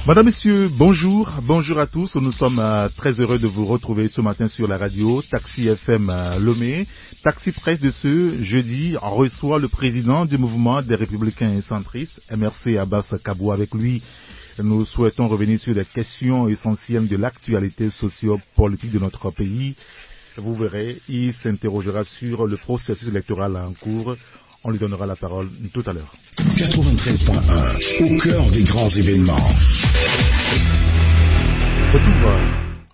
Madame, Messieurs, bonjour, bonjour à tous. Nous sommes très heureux de vous retrouver ce matin sur la radio Taxi FM Lomé. Taxi Presse de ce jeudi reçoit le président du mouvement des Républicains centristes, MRC Abbas Kaboua. Avec lui, nous souhaitons revenir sur des questions essentielles de l'actualité socio-politique de notre pays. Vous verrez, il s'interrogera sur le processus électoral en cours. On lui donnera la parole tout à l'heure. 93.1, au cœur des grands événements.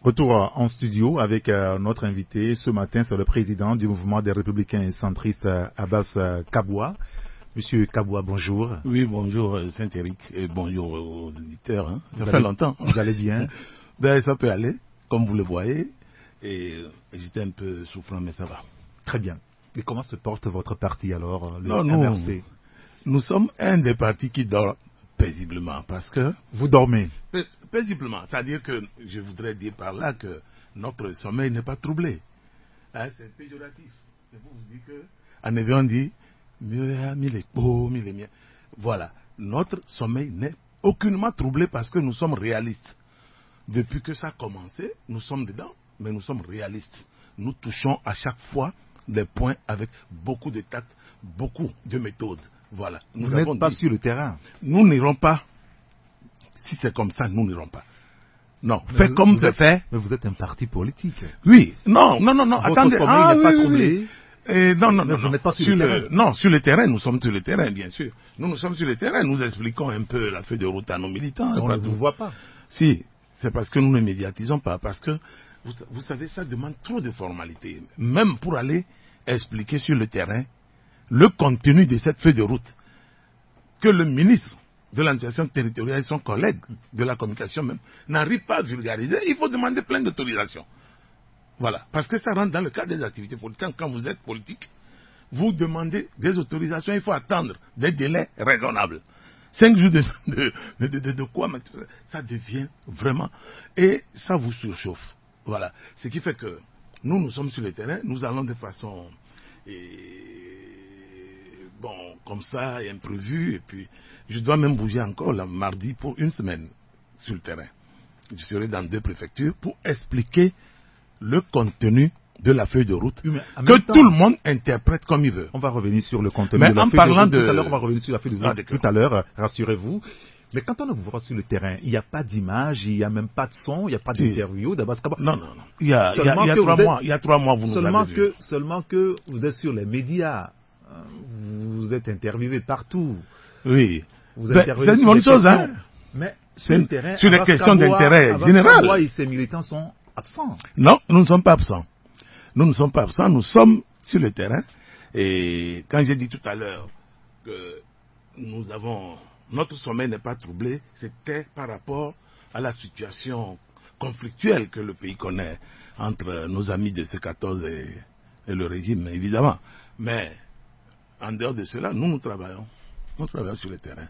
Retour en studio avec notre invité ce matin, c'est le président du mouvement des Républicains centristes, Abbas Kaboua. Monsieur Kaboua, bonjour. Oui, bonjour Saint-Éric et bonjour aux auditeurs. Hein. Ça fait longtemps. Vous allez bien? Ben, ça peut aller, comme vous le voyez. Et j'étais un peu souffrant, mais ça va. Très bien. Et comment se porte votre parti alors, le MRC? Nous sommes un des partis qui dort paisiblement parce que... Vous dormez? Paisiblement, c'est-à-dire que je voudrais dire par là que notre sommeil n'est pas troublé. Hein, c'est péjoratif. C'est pour vous dire que... En Évian, on dit mieux les beaux, mieux les miens. Voilà. Notre sommeil n'est aucunement troublé parce que nous sommes réalistes. Depuis que ça a commencé, nous sommes dedans, mais nous sommes réalistes. Nous touchons à chaque fois des points avec beaucoup de tact, beaucoup de méthodes. Voilà. Vous n'êtes pas sur le terrain. Nous n'irons pas. Si c'est comme ça, nous n'irons pas. Non. Faites comme c'est fait. Mais vous êtes un parti politique. Oui. Non. Votre Attendez. sommeil n'est pas troublé. Non. Vous n'êtes pas sur le terrain. Non, sur le terrain, nous sommes sur le terrain, bien sûr. Nous sommes sur le terrain. Nous expliquons un peu la feuille de route à nos militants. On ne vous voit pas. Si. C'est parce que nous ne médiatisons pas. Parce que, vous savez, ça demande trop de formalités. Même pour aller expliquer sur le terrain le contenu de cette feuille de route. Que le ministre de l'administration territoriale et son collègue de la communication même n'arrivent pas à vulgariser, il faut demander plein d'autorisations. Voilà. Parce que ça rentre dans le cadre des activités politiques. Quand vous êtes politique, vous demandez des autorisations, il faut attendre des délais raisonnables. 5 jours de quoi, mais ça devient vraiment... Et ça vous surchauffe. Voilà. Ce qui fait que nous sommes sur le terrain, nous allons de façon... comme ça, imprévue. Et puis, je dois même bouger encore le mardi pour une semaine sur le terrain. Je serai dans 2 préfectures pour expliquer le contenu de la feuille de route, que tout le monde interprète comme il veut. On va revenir sur le contenu de la feuille de route. Tout à l'heure, on va revenir sur la feuille de route tout à l'heure, rassurez-vous. Mais quand on vous voit sur le terrain, il n'y a pas d'image, il n'y a même pas de son, il n'y a pas d'interview. Non. Il y a 3 mois, vous nous avez vu. Seulement que vous êtes sur les médias, vous êtes interviewé partout. Oui. C'est une bonne chose, hein. Mais sur le terrain, sur les questions d'intérêt général. Et ses militants sont absents. Non, nous ne sommes pas absents. Nous ne sommes pas absents, nous sommes sur le terrain. Et quand j'ai dit tout à l'heure que notre sommeil n'est pas troublé, c'était par rapport à la situation conflictuelle que le pays connaît entre nos amis de C14 et le régime, évidemment. Mais en dehors de cela, nous travaillons. Nous travaillons sur le terrain.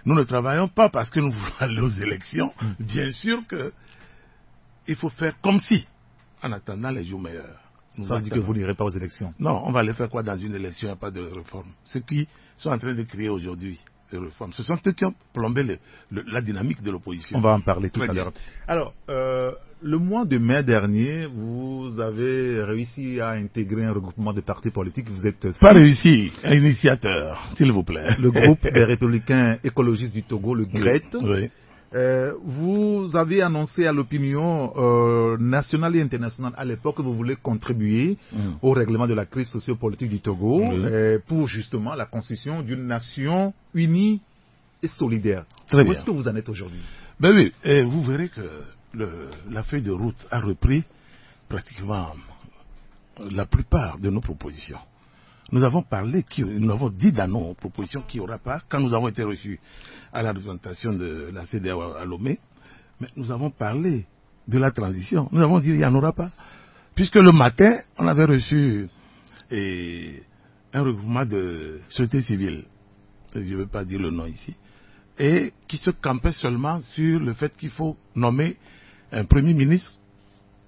Nous ne travaillons pas parce que nous voulons aller aux élections. Bien sûr qu'il faut faire comme si, en attendant les jours meilleurs. Ça veut dire que vous n'irez pas aux élections? Non, on va aller faire quoi dans une élection? Il n'y a pas de réforme. Ceux qui sont en train de créer aujourd'hui des réformes, ce sont ceux qui ont plombé la dynamique de l'opposition. On va en parler tout à l'heure. Alors, le mois de mai dernier, vous avez réussi à intégrer un regroupement de partis politiques. Vous êtes... Pas réussi, un initiateur, s'il vous plaît. Le groupe des Républicains écologistes du Togo, le GRET. Oui. Vous avez annoncé à l'opinion nationale et internationale à l'époque que vous voulez contribuer au règlement de la crise sociopolitique du Togo pour justement la construction d'une nation unie et solidaire. Où est-ce que vous en êtes aujourd'hui? Ben oui, et vous verrez que la feuille de route a repris pratiquement la plupart de nos propositions. Nous avons dit dans nos propositions qu'il n'y aura pas, quand nous avons été reçus à la représentation de la CEDEAO à Lomé, Mais nous avons parlé de la transition. Nous avons dit qu'il n'y en aura pas. Puisque le matin, on avait reçu un regroupement de société civile, je ne vais pas dire le nom ici, et qui se campait seulement sur le fait qu'il faut nommer un premier ministre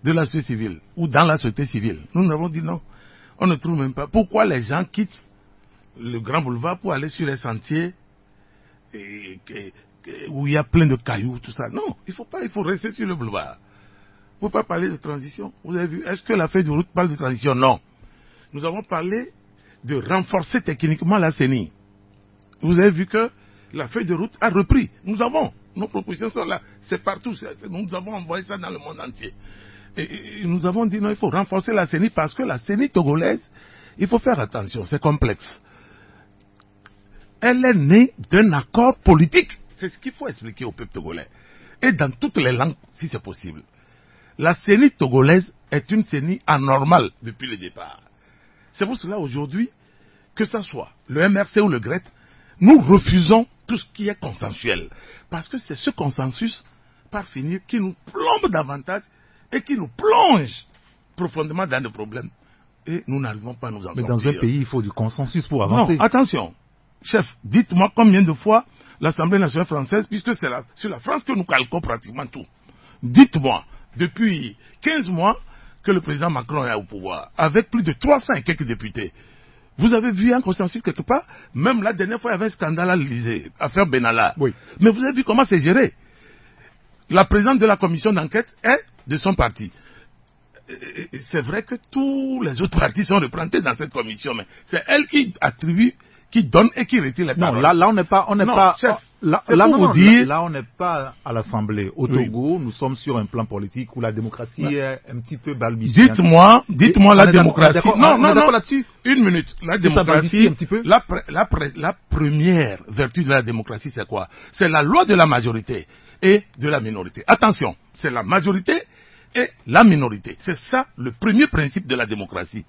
de la société civile, ou dans la société civile. Nous avons dit non, on ne trouve même pas. Pourquoi les gens quittent le Grand Boulevard pour aller sur les sentiers où il y a plein de cailloux, tout ça? Non, il faut pas, il faut rester sur le boulevard. Il ne faut pas parler de transition. Vous avez vu, est-ce que la feuille de route parle de transition? Non. Nous avons parlé de renforcer techniquement la CENI. Vous avez vu que la feuille de route a repris. Nous avons, nos propositions sont là, c'est partout. Nous avons envoyé ça dans le monde entier. Et nous avons dit non, il faut renforcer la CENI parce que la CENI togolaise, il faut faire attention, c'est complexe. Elle est née d'un accord politique. C'est ce qu'il faut expliquer au peuple togolais. Et dans toutes les langues, si c'est possible. La CENI togolaise est une CENI anormale depuis le départ. C'est pour cela aujourd'hui, que ce soit le MRC ou le GRET, nous refusons tout ce qui est consensuel. Parce que c'est ce consensus, par finir, qui nous plombe davantage et qui nous plonge profondément dans des problèmes. Et nous n'arrivons pas à nous en sortir. Mais dans un pays, il faut du consensus pour avancer. Non, attention. Chef, dites-moi combien de fois l'Assemblée nationale française, puisque c'est sur la France que nous calquons pratiquement tout. Dites-moi, depuis 15 mois que le président Macron est au pouvoir, avec plus de 300 et quelques députés, vous avez vu un consensus quelque part? Même la dernière fois, il y avait un scandale à l'Élysée, affaire Benalla. Oui. Mais vous avez vu comment c'est géré. La présidente de la commission d'enquête est de son parti. C'est vrai que tous les autres partis sont représentés dans cette commission, mais c'est elle qui attribue, qui donne et qui retire les paroles. Non, là on n'est pas, chef, là on n'est pas à l'Assemblée. Au Togo, nous sommes sur un plan politique où la démocratie est un petit peu balbutiante. Dites-moi la démocratie. Non, là-dessus. Une minute. La démocratie, un petit peu. La première vertu de la démocratie, c'est quoi? C'est la loi de la majorité et de la minorité. Attention, c'est la majorité et la minorité. C'est ça le premier principe de la démocratie.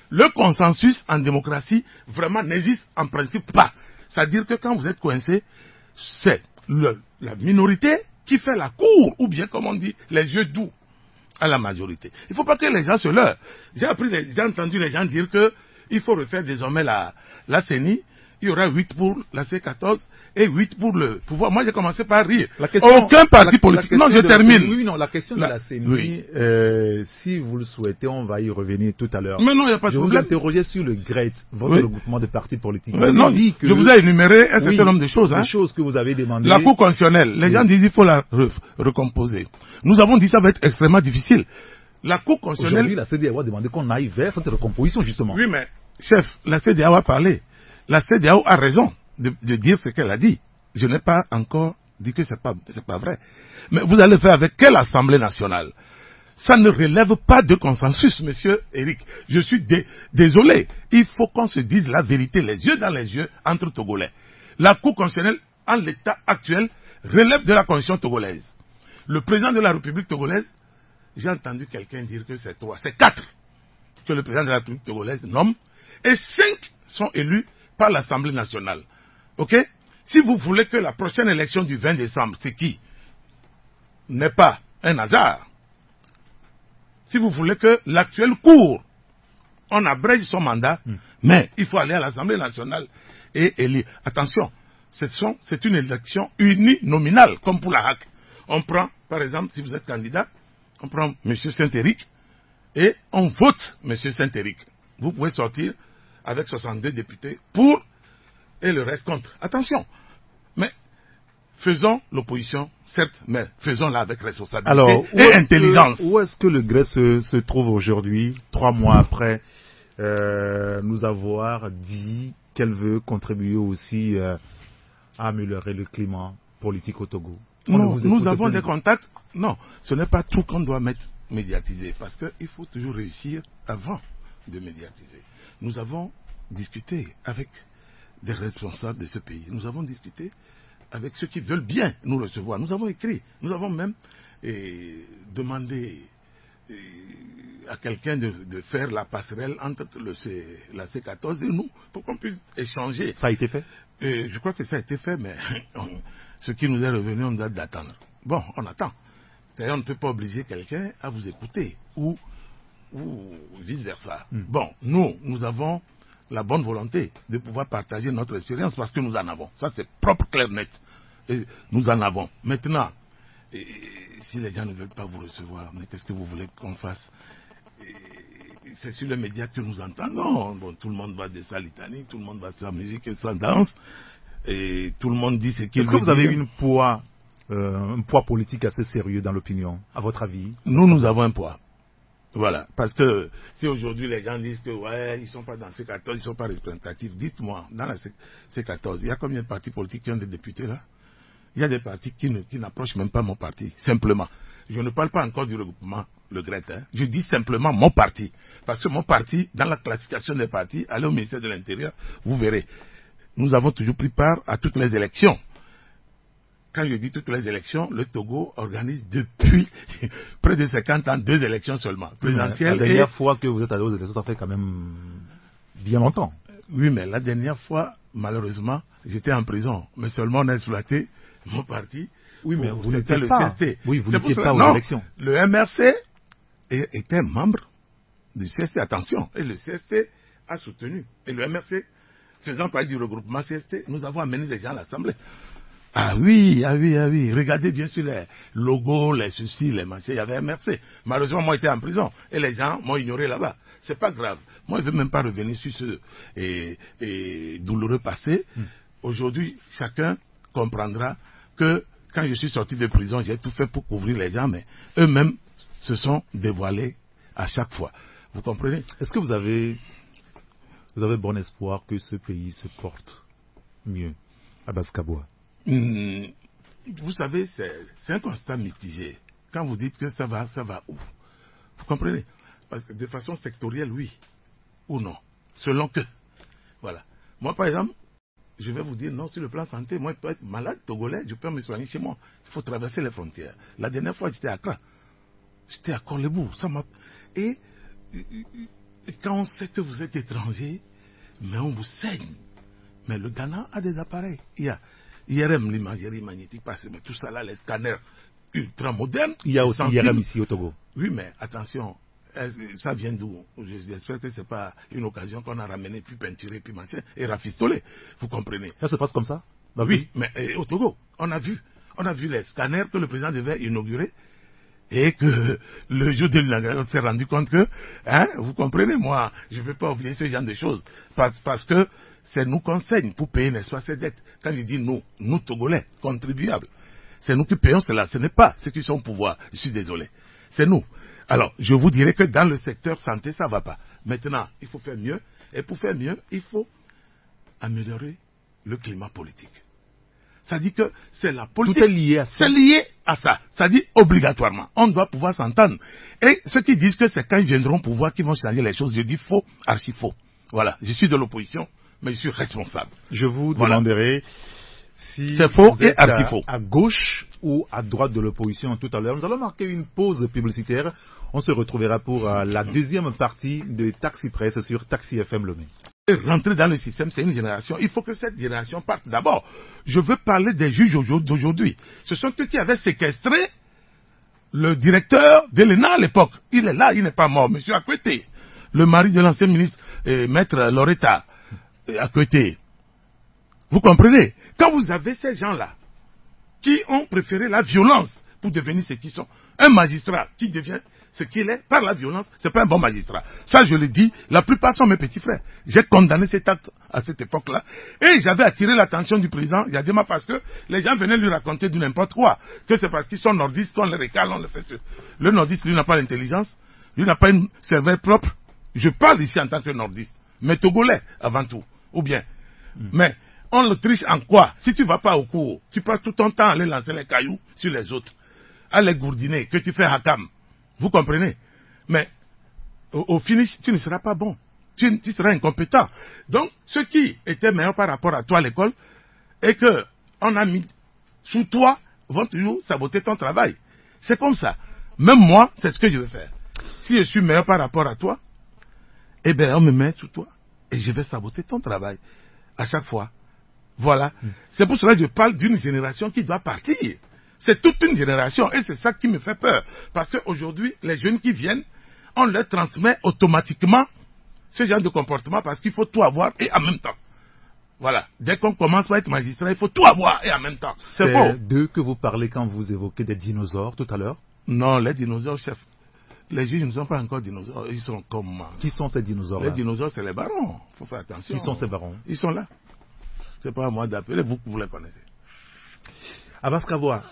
Le consensus en démocratie vraiment n'existe en principe pas. C'est-à-dire que quand vous êtes coincé, c'est la minorité qui fait la cour, ou bien comme on dit, les yeux doux à la majorité. Il ne faut pas que les gens se leurrent. J'ai entendu les gens dire qu'il faut refaire désormais la CENI. Il y aura 8 pour la C14 et 8 pour le pouvoir. Moi, j'ai commencé par rire. Aucun parti politique. Non, je termine. Oui, non, la question de la CENI, si vous le souhaitez, on va y revenir tout à l'heure. Mais non, il n'y a pas de problème. Je vous interrogeais sur le GRET, votre regroupement de partis politiques. Non, je vous ai énuméré un certain nombre de choses. Des choses que vous avez demandées. La Cour constitutionnelle, les gens disent qu'il faut la recomposer. Nous avons dit que ça va être extrêmement difficile. La Cour constitutionnelle... Aujourd'hui, la CEDEAO a demandé qu'on aille vers cette recomposition, justement. Oui, mais, chef, la CEDEAO a parlé. La CEDEAO a raison de dire ce qu'elle a dit. Je n'ai pas encore dit que c'est pas vrai. Mais vous allez faire avec quelle Assemblée nationale? Ça ne relève pas de consensus, monsieur Eric. Je suis désolé. Il faut qu'on se dise la vérité, les yeux dans les yeux, entre Togolais. La Cour constitutionnelle, en l'état actuel, relève de la Constitution togolaise. Le président de la République togolaise, j'ai entendu quelqu'un dire que c'est 3, c'est 4 que le président de la République togolaise nomme, et 5 sont élus par l'Assemblée nationale. Ok? Si vous voulez que la prochaine élection du 20 décembre, c'est qui? N'est pas un hasard. Si vous voulez que l'actuelle Cour, on abrège son mandat, mais il faut aller à l'Assemblée nationale et élire. Attention, c'est une élection uninominale, comme pour la HAC. On prend, par exemple, si vous êtes candidat, on prend M. Saint-Éric et on vote M. Saint-Éric. Vous pouvez sortir avec 62 députés pour et le reste contre. Attention, mais faisons l'opposition, certes, mais faisons-la avec responsabilité et intelligence. Où est-ce que le GRET se trouve aujourd'hui, 3 mois après nous avoir dit qu'elle veut contribuer aussi à améliorer le climat politique au Togo? Nous avons des contacts. Non, ce n'est pas tout qu'on doit mettre médiatisé, parce qu'il faut toujours réussir avant de médiatiser. Nous avons discuté avec des responsables de ce pays. Nous avons discuté avec ceux qui veulent bien nous recevoir. Nous avons écrit, nous avons même demandé à quelqu'un de faire la passerelle entre la C14 et nous, pour qu'on puisse échanger. Ça a été fait? Je crois que ça a été fait, mais ce qui nous est revenu, on doit d'attendre. Bon, on attend. C'est-à-dire, on ne peut pas obliger quelqu'un à vous écouter, ou vice-versa. Bon, nous avons la bonne volonté de pouvoir partager notre expérience parce que nous en avons. Ça, c'est propre, clair, net. Et nous en avons. Maintenant, si les gens ne veulent pas vous recevoir, mais qu'est-ce que vous voulez qu'on fasse? C'est sur les médias que nous entendons. Bon, tout le monde va de sa litanie, tout le monde va sa musique et sa danse, et tout le monde dit ce qu'il veut dire. Est-ce que vous avez un poids politique assez sérieux dans l'opinion, à votre avis? Nous avons un poids. Voilà, parce que si aujourd'hui les gens disent que ouais, ils ne sont pas dans C14, ils ne sont pas représentatifs, dites-moi, dans la C14, il y a combien de partis politiques qui ont des députés là? Il y a des partis qui n'approchent même pas mon parti, simplement. Je ne parle pas encore du regroupement, le GRET, hein. Je dis simplement mon parti. Parce que mon parti, dans la classification des partis, allez au ministère de l'Intérieur, vous verrez. Nous avons toujours pris part à toutes les élections. Quand je dis toutes les élections, le Togo organise depuis près de 50 ans 2 élections seulement. Présidentielles. La dernière fois que vous êtes allé aux élections, ça fait quand même bien longtemps. Oui, mais la dernière fois, malheureusement, j'étais en prison. Mais seulement on a exploité mon parti. Oui, mais vous n'étiez n'étiez pas. CST. Oui, vous n'étiez pas aux élections. Le MRC était membre du CST, attention. Et le CST a soutenu. Et le MRC, faisant partie du regroupement CST, nous avons amené des gens à l'Assemblée. Ah oui. Regardez bien sûr les logos, les ceci, les machins. Il y avait MRC. Malheureusement, moi, j'étais en prison. Et les gens m'ont ignoré là-bas. C'est pas grave. Moi, je ne veux même pas revenir sur ce douloureux passé. Aujourd'hui, chacun comprendra que quand je suis sorti de prison, j'ai tout fait pour couvrir les gens, mais eux-mêmes se sont dévoilés à chaque fois. Vous comprenez? Est-ce que vous avez bon espoir que ce pays se porte mieux à Basse-Kaboua? Vous savez, c'est un constat mitigé. Quand vous dites que ça va où? Vous comprenez? Parce que de façon sectorielle, oui ou non, selon que. Voilà. Moi, par exemple, je vais vous dire non sur le plan santé. Moi, je peux être malade, togolais, je peux me soigner chez moi. Il faut traverser les frontières. La dernière fois, j'étais à Accra. J'étais à Korlebou. Et quand on sait que vous êtes étranger, mais on vous saigne. Mais le Ghana a des appareils. Il y a IRM, l'imagerie magnétique, mais tout ça là, les scanners ultra modernes. Il y a aussi IRM ici au Togo. Oui, mais attention, ça vient d'où? J'espère que ce n'est pas une occasion qu'on a ramené, puis peinturé, puis machin, et rafistolé. Vous comprenez? Ça se passe comme ça? Oui, mais au Togo, on a vu les scanners que le président devait inaugurer. Et que le jour de l'inauguration, on s'est rendu compte que, vous comprenez, moi, je ne peux pas oublier ce genre de choses. Parce que c'est nous qu'on saigne pour payer, n'est-ce pas, ces dettes. Quand je dis nous Togolais, contribuables, c'est nous qui payons cela. Ce n'est pas ceux qui sont au pouvoir. Je suis désolé. C'est nous. Alors, je vous dirais que dans le secteur santé, ça ne va pas. Maintenant, il faut faire mieux. Et pour faire mieux, il faut améliorer le climat politique. Ça dit que c'est la politique. Tout est lié à ça. C'est lié à ça. Ça dit obligatoirement. On doit pouvoir s'entendre. Et ceux qui disent que c'est quand ils viendront au pouvoir qu'ils vont changer les choses, je dis faux, archi faux. Voilà. Je suis de l'opposition, mais je suis responsable. Je vous demanderai si c'est faux vous et êtes archi faux. À gauche ou à droite de l'opposition tout à l'heure. Nous allons marquer une pause publicitaire. On se retrouvera pour la deuxième partie de Taxi Presse sur Taxi FM Lomé. Rentrer dans le système, c'est une génération. Il faut que cette génération parte d'abord. Je veux parler des juges d'aujourd'hui. Ce sont eux qui avaient séquestré le directeur de l'ENA à l'époque. Il est là, il n'est pas mort. Monsieur Akwete, le mari de l'ancien ministre, maître Loretta Akwete. Vous comprenez? Quand vous avez ces gens-là qui ont préféré la violence pour devenir ce qu'ils sont, un magistrat qui devient ce qu'il est par la violence, ce n'est pas un bon magistrat. Ça, je le dis, la plupart sont mes petits frères. J'ai condamné cet acte à cette époque-là. Et j'avais attiré l'attention du président Yadema parce que les gens venaient lui raconter du n'importe quoi. Que c'est parce qu'ils sont nordistes qu'on les récale, on les fait. Le nordiste, lui, n'a pas l'intelligence. Lui n'a pas une cervelle propre. Je parle ici en tant que nordiste. Mais togolais, avant tout. Ou bien. Mais on le triche en quoi? Si tu ne vas pas au cours, tu passes tout ton temps à aller lancer les cailloux sur les autres. À les gourdiner, que tu fais hakam. Vous comprenez? Mais au finish, tu ne seras pas bon. Tu seras incompétent. Donc, ceux qui étaient meilleurs par rapport à toi à l'école et qu'on a mis sous toi vont toujours saboter ton travail. C'est comme ça. Même moi, c'est ce que je vais faire. Si je suis meilleur par rapport à toi, eh bien, on me met sous toi et je vais saboter ton travail à chaque fois. Voilà. C'est pour cela que je parle d'une génération qui doit partir. C'est toute une génération et c'est ça qui me fait peur. Parce qu'aujourd'hui, les jeunes qui viennent, on leur transmet automatiquement ce genre de comportement parce qu'il faut tout avoir et en même temps. Voilà. Dès qu'on commence à être magistrat, il faut tout avoir et en même temps. C'est faux. d'eux que vous parlez quand vous évoquez des dinosaures tout à l'heure. Non, les dinosaures, chef. Les juges ne sont pas encore dinosaures. Ils sont comme... Qui sont ces dinosaures? Les dinosaures, c'est les barons. Il faut faire attention. Qui sont ces barons? Ils sont là. C'est pas à moi d'appeler, vous les connaissez. Abbas Kavoa,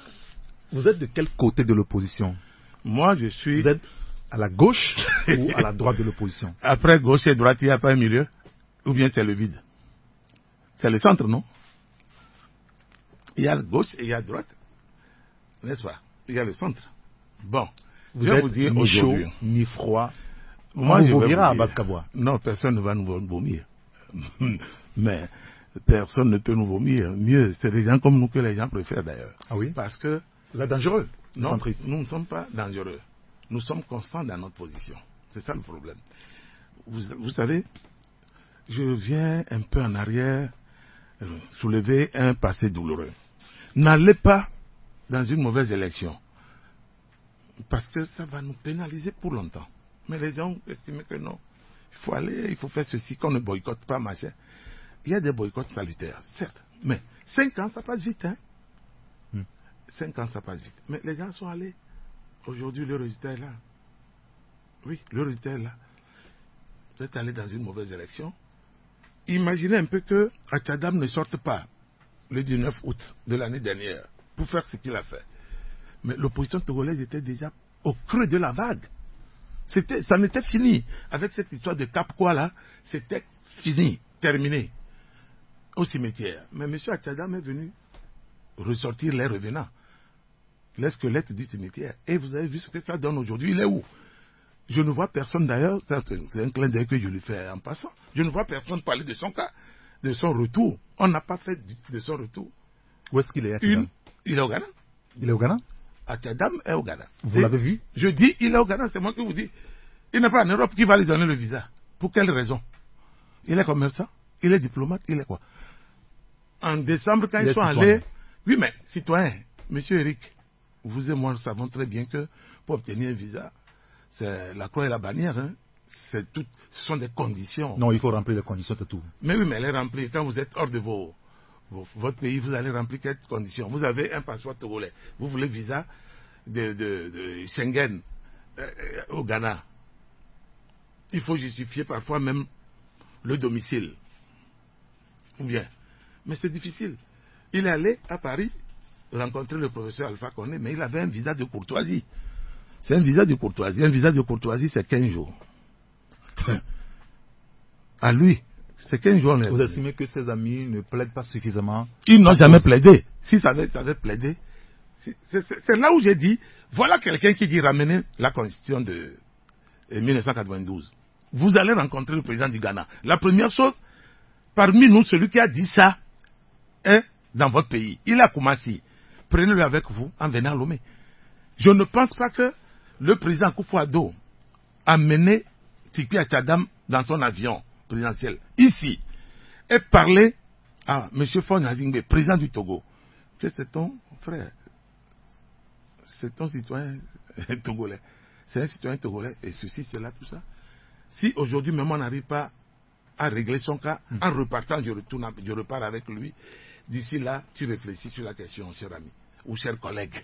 vous êtes de quel côté de l'opposition? Moi, je suis... Vous êtes à la gauche ou à la droite de l'opposition? Après gauche et droite, il n'y a pas un milieu? Ou bien c'est le vide? C'est le centre, non? Il y a gauche et il y a droite. N'est-ce pas? Il y a le centre. Bon. Vous je vais êtes vous dire ni chaud, aujourd'hui. ni froid. Moi, je je vous vais vomira à vous dire. Abbas Kavoa. Non, personne ne va nous vomir. Mais personne ne peut nous vomir. Mieux, c'est des gens comme nous que les gens préfèrent d'ailleurs. Ah oui? Parce que... Vous êtes dangereux, non, centriste. nous ne sommes pas dangereux. Nous sommes constants dans notre position. C'est ça le problème. Vous savez, je viens un peu en arrière, soulever un passé douloureux. N'allez pas dans une mauvaise élection. Parce que ça va nous pénaliser pour longtemps. Mais les gens estiment que non. Il faut aller, il faut faire ceci, qu'on ne boycotte pas, machin. Il y a des boycotts salutaires, certes. Mais 5 ans, ça passe vite, hein. 5 ans, ça passe vite. Mais les gens sont allés. Aujourd'hui, le résultat est là. Oui, le résultat est là. Vous êtes allé dans une mauvaise élection. Imaginez un peu que Atchadam ne sorte pas le 19 août de l'année dernière pour faire ce qu'il a fait. Mais l'opposition togolaise était déjà au creux de la vague. Ça n'était fini. Avec cette histoire de Cap quoi là, c'était fini, terminé. Au cimetière. Mais M. Atchadam est venu ressortir les revenants. Les squelettes du cimetière. Et vous avez vu ce que ça donne aujourd'hui. Il est où? Je ne vois personne d'ailleurs, c'est un clin d'œil que je lui fais en passant. Je ne vois personne parler de son cas, de son retour. On n'a pas fait de son retour. Où est-ce qu'il est, Atchadam? Il est au Ghana. Il est au Ghana? Atchadam est au Ghana. Vous l'avez vu? Je dis il est au Ghana, c'est moi qui vous dis. Il n'est pas en Europe qui va lui donner le visa. Pour quelle raison? Il est commerçant, il est diplomate, il est quoi? En décembre, quand ils sont allés... Oui, mais citoyen, monsieur Eric, vous et moi nous savons très bien que pour obtenir un visa, c'est la croix et la bannière. Hein. Ce sont des conditions. Non, il faut remplir les conditions, c'est tout. Mais oui, mais les remplir. Quand vous êtes hors de votre pays, vous allez remplir quelles conditions? Vous avez un passeport togolais. Vous voulez visa de Schengen au Ghana. Il faut justifier parfois même le domicile. Ou bien. Mais c'est difficile. Il est allé à Paris rencontrer le professeur Alpha Condé, mais il avait un visa de courtoisie. C'est un visa de courtoisie. Un visa de courtoisie, c'est 15 jours. À lui, c'est 15 jours. Vous estimez que ses amis ne plaident pas suffisamment? Ils n'ont jamais plaidé. Si ça avait plaidé, c'est là où j'ai dit, voilà quelqu'un qui dit ramener la constitution de 1992. Vous allez rencontrer le président du Ghana. La première chose, parmi nous, celui qui a dit ça est dans votre pays. Il est à Koumassi. Prenez-le avec vous en venant à Lomé. Je ne pense pas que le président Akufo-Addo a mené Tikpi Atchadam dans son avion présidentiel ici et parlé à M. Faure Gnassingbé, président du Togo, que c'est ton frère, c'est ton citoyen togolais, c'est un citoyen togolais et ceci, cela, tout ça. Si aujourd'hui même on n'arrive pas à régler son cas, en repartant, je repars avec lui. D'ici là, tu réfléchis sur la question, cher ami ou cher collègue.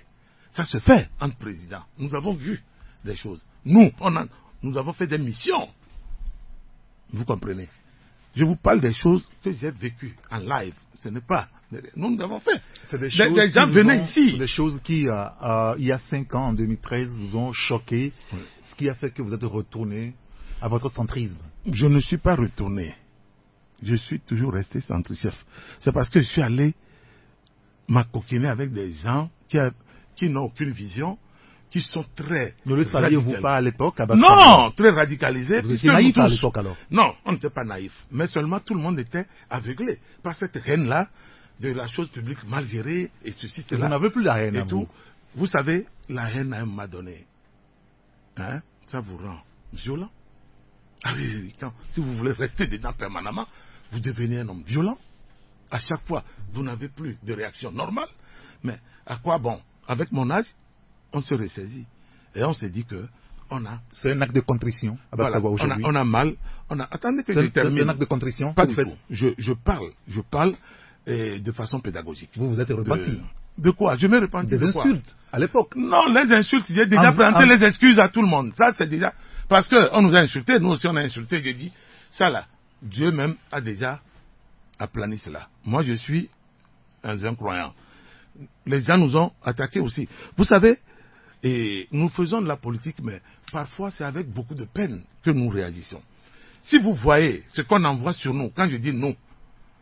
Ça se fait entre présidents. Nous avons vu des choses. Nous avons fait des missions. Vous comprenez? Je vous parle des choses que j'ai vécues en live. Ce n'est pas... Nous avons fait. C'est des choses des gens venaient ici. C'est des choses qui, il y a 5 ans, en 2013, vous ont choqué. Oui. Ce qui a fait que vous êtes retourné à votre centrisme. Je ne suis pas retourné. Je suis toujours resté centriste. C'est parce que je suis allé m'acoquiner avec des gens qui n'ont aucune vision, qui sont très... Ne le saviez-vous pas à l'époque? Non, très radicalisés. Vous étiez naïf à l'époque alors? Non, on n'était pas naïf. Mais seulement tout le monde était aveuglé par cette haine-là de la chose publique mal gérée et ceci, cela. Vous n'avez plus la haine à tout. Vous savez, la haine à un moment donné, hein, ça vous rend violent. Ah oui, si vous voulez rester dedans permanemment, vous devenez un homme violent. À chaque fois, vous n'avez plus de réaction normale. Mais à quoi bon? avec mon âge, on se ressaisit. Et on s'est dit que c'est un acte de contrition. Voilà, on a mal. Attendez que je termine. C'est un acte de contrition. Pas du tout. Je parle de façon pédagogique. Vous êtes repenti. De quoi? Je me repentis des insultes à l'époque. Non, les insultes, j'ai déjà présenté les excuses à tout le monde. Ça, c'est déjà... Parce qu'on nous a insultés, nous aussi on a insulté, je dis, ça là, Dieu même a déjà aplani cela. Moi, je suis un croyant. Les gens nous ont attaqués aussi. Vous savez, et nous faisons de la politique, mais parfois c'est avec beaucoup de peine que nous réagissons. Si vous voyez ce qu'on envoie sur nous, quand je dis nous,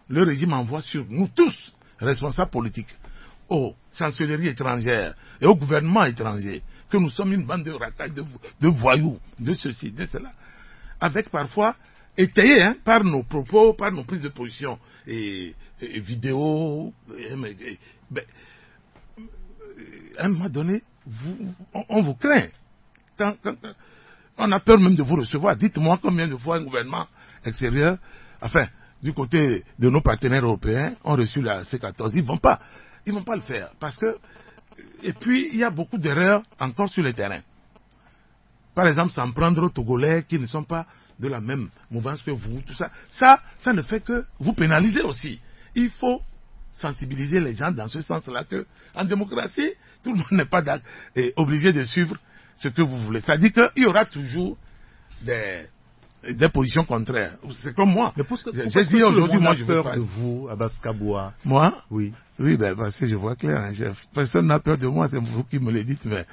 le régime envoie sur nous tous, responsables politiques, aux chancelleries étrangères et au gouvernement étranger, que nous sommes une bande de racailles, de voyous, de ceci, de cela, avec parfois étayé par nos propos, par nos prises de position et vidéos. À un moment donné, on vous craint. On a peur même de vous recevoir. Dites-moi combien de fois un gouvernement extérieur, enfin, du côté de nos partenaires européens, ont reçu la C14. Ils vont pas le faire. Parce que, et puis, il y a beaucoup d'erreurs encore sur le terrain. Par exemple, s'en prendre aux Togolais qui ne sont pas de la même mouvance que vous, tout ça. Ça ne fait que vous pénaliser aussi. Il faut sensibiliser les gens dans ce sens-là que, en démocratie, tout le monde n'est pas obligé de suivre ce que vous voulez. C'est-à-dire qu'il y aura toujours des positions contraires. C'est comme moi. J'ai dit aujourd'hui, moi, je veux peur de vous, Abbas Kabouya. Moi? Oui. Oui, parce que je vois clair, chef. Personne n'a peur de moi, c'est vous qui me le dites, mais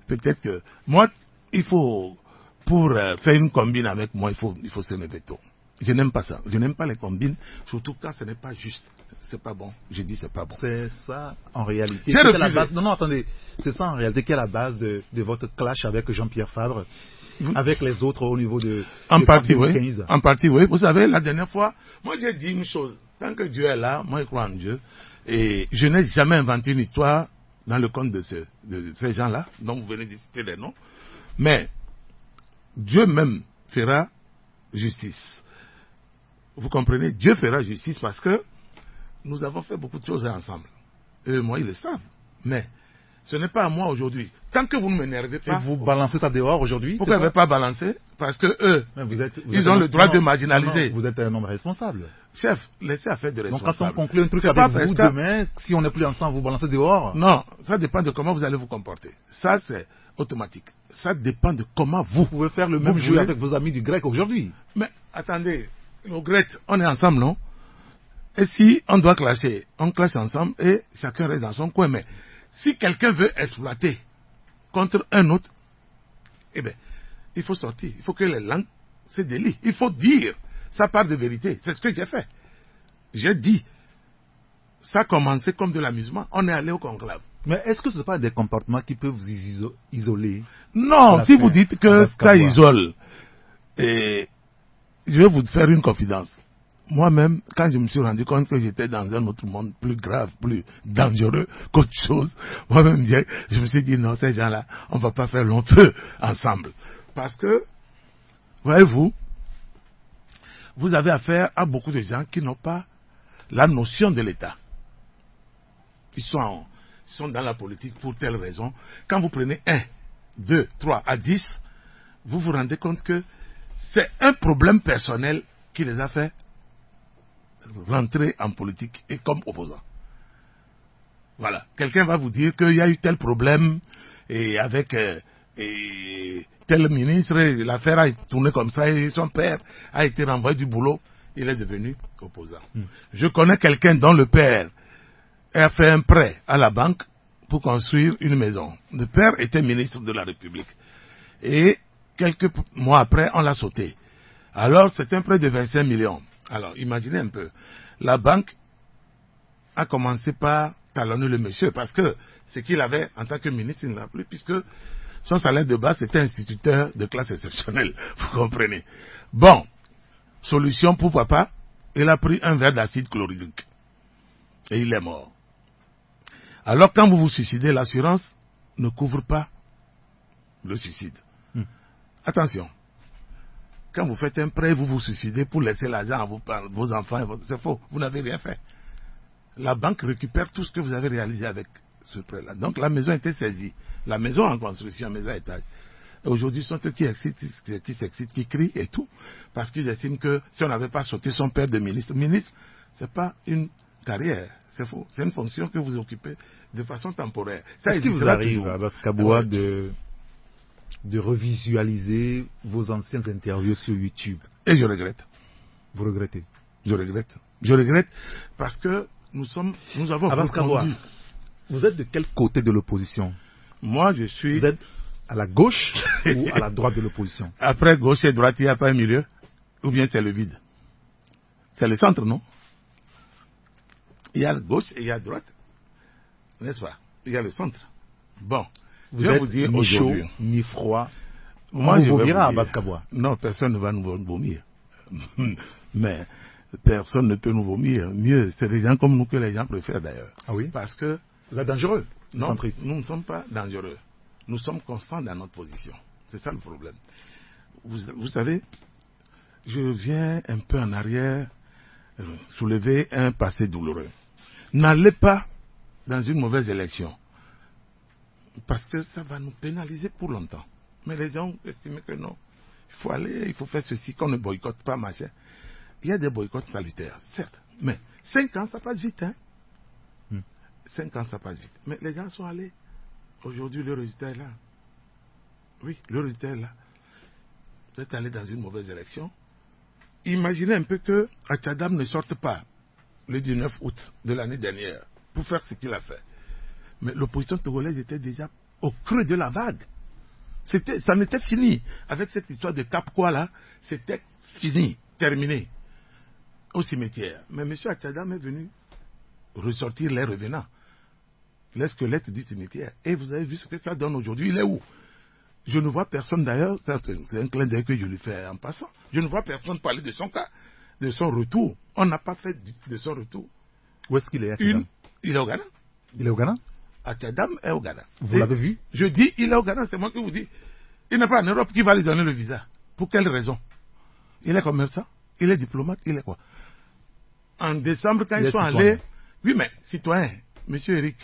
peut-être que moi, il faut, pour faire une combine avec moi, il faut se lever tôt. Je n'aime pas ça. Je n'aime pas les combines, surtout quand ce n'est pas juste. C'est pas bon. Je dis c'est pas bon. C'est ça en réalité. J'ai refusé. Non, attendez. C'est ça en réalité qui est la base de votre clash avec Jean-Pierre Fabre, avec les autres au niveau de en partie, oui. 15. En partie, oui. Vous savez, la dernière fois, moi j'ai dit une chose. Tant que Dieu est là, moi je crois en Dieu. Et je n'ai jamais inventé une histoire dans le compte de ces gens-là, dont vous venez de citer les noms. Mais Dieu même fera justice. Vous comprenez? Dieu fera justice parce que nous avons fait beaucoup de choses ensemble. Eux, moi, ils le savent. Mais ce n'est pas à moi aujourd'hui. Tant que vous ne m'énervez pas... Et vous balancez ça dehors aujourd'hui? Pourquoi vous n'avez pas balancé? Parce que eux, ils ont le droit de marginaliser. Vous êtes un homme responsable. Chef, laissez affaire de responsable. Donc quand on conclut un truc avec vous demain, si on n'est plus ensemble, vous balancez dehors? Non, ça dépend de comment vous allez vous comporter. Ça, c'est automatique. Ça dépend de comment vous... Vous pouvez faire le même jeu avec vos amis du grec aujourd'hui. Mais attendez, au grec, on est ensemble, non? Et si on doit clasher, on clash ensemble et chacun reste dans son coin. Mais si quelqu'un veut exploiter contre un autre, eh bien, il faut sortir. Il faut que les langues se délient. Il faut dire sa part de vérité. C'est ce que j'ai fait. J'ai dit. Ça a commencé comme de l'amusement. On est allé au conclave. Mais est-ce que ce n'est pas des comportements qui peuvent vous isoler? Non, si vous dites que ça isole, et je vais vous faire une confidence. Moi-même, quand je me suis rendu compte que j'étais dans un autre monde plus grave, plus dangereux qu'autre chose, moi-même, je me suis dit, non, ces gens-là, on ne va pas faire long feu ensemble. Parce que, voyez-vous, vous avez affaire à beaucoup de gens qui n'ont pas la notion de l'État. Ils sont dans la politique pour telle raison. Quand vous prenez 1, 2, 3 à 10, vous vous rendez compte que c'est un problème personnel qui les a fait rentrer en politique et comme opposant. Voilà. Quelqu'un va vous dire qu'il y a eu tel problème et avec tel ministre, l'affaire a tourné comme ça et son père a été renvoyé du boulot, il est devenu opposant. Je connais quelqu'un dont le père a fait un prêt à la banque pour construire une maison. Le père était ministre de la République. Et quelques mois après, on l'a sauté. Alors, c'est un prêt de 25 millions. Alors, imaginez un peu. La banque a commencé par talonner le monsieur parce que ce qu'il avait en tant que ministre, il ne l'a plus, puisque son salaire de base, c'était instituteur de classe exceptionnelle. Vous comprenez? Bon, solution pour papa, il a pris un verre d'acide chlorhydrique. Et il est mort. Alors, quand vous vous suicidez, l'assurance ne couvre pas le suicide. Attention. Quand vous faites un prêt, vous vous suicidez pour laisser l'argent à vos enfants, c'est faux, vous n'avez rien fait. La banque récupère tout ce que vous avez réalisé avec ce prêt-là. Donc la maison était saisie. La maison en construction, maison à étage. Et aujourd'hui, ce sont eux qui s'excitent, qui crient et tout. Parce qu'ils estiment que si on n'avait pas sauté son père de ministre, ce n'est pas une carrière. C'est faux. C'est une fonction que vous occupez de façon temporaire. Est-ce qu'il vous arrive, Abbas Kaboua, de revisualiser vos anciennes interviews sur YouTube? Et je regrette. Vous regrettez? Je regrette. Je regrette parce que nous avons Abbas Kaboua, vous êtes de quel côté de l'opposition? Moi, je suis... Vous êtes à la gauche ou à la droite de l'opposition? Après gauche et droite, il n'y a pas un milieu? Ou bien c'est le vide? C'est le centre, non? Il y a la gauche et il y a la droite. N'est-ce pas? Il y a le centre. Bon. Vous êtes vous dire ni chaud, ni froid. Moi, je vais à Abbas Kaboua. Non, personne ne va nous vomir. Mais personne ne peut nous vomir. Mieux, c'est des gens comme nous que les gens préfèrent d'ailleurs. Ah oui? Parce que... Vous êtes dangereux? Non, nous ne sommes pas dangereux. Nous sommes constants dans notre position. C'est ça le problème. Vous savez, je viens un peu en arrière, soulever un passé douloureux. N'allez pas dans une mauvaise élection. Parce que ça va nous pénaliser pour longtemps. Mais les gens estiment que non. Il faut aller, il faut faire ceci, qu'on ne boycotte pas, machin. Il y a des boycotts salutaires, certes. Mais 5 ans, ça passe vite, hein. 5 ans, ça passe vite. Mais les gens sont allés. Aujourd'hui, le résultat est là. Oui, le résultat est là. Vous êtes allé dans une mauvaise élection. Imaginez un peu que Atchadam ne sorte pas le 19 août de l'année dernière pour faire ce qu'il a fait. Mais l'opposition togolaise était déjà au creux de la vague. Ça n'était fini. Avec cette histoire de Cap quoi là, c'était fini, terminé. Au cimetière. Mais M. Atchadam est venu ressortir les revenants. Les squelettes du cimetière. Et vous avez vu ce que ça donne aujourd'hui. Il est où? Je ne vois personne d'ailleurs, c'est un clin d'œil que je lui fais en passant. Je ne vois personne parler de son cas, de son retour. On n'a pas fait de son retour. Où est-ce qu'il est, Atchadam? Il est au Ghana. Il est au Ghana? Atchadam est au Ghana. Vous l'avez vu? Je dis il est au Ghana, c'est moi qui vous dis. Il n'est pas en Europe qui va lui donner le visa. Pour quelle raison? Il est commerçant, il est diplomate, il est quoi? En décembre, quand ils sont allés... Oui, mais citoyen, monsieur Eric,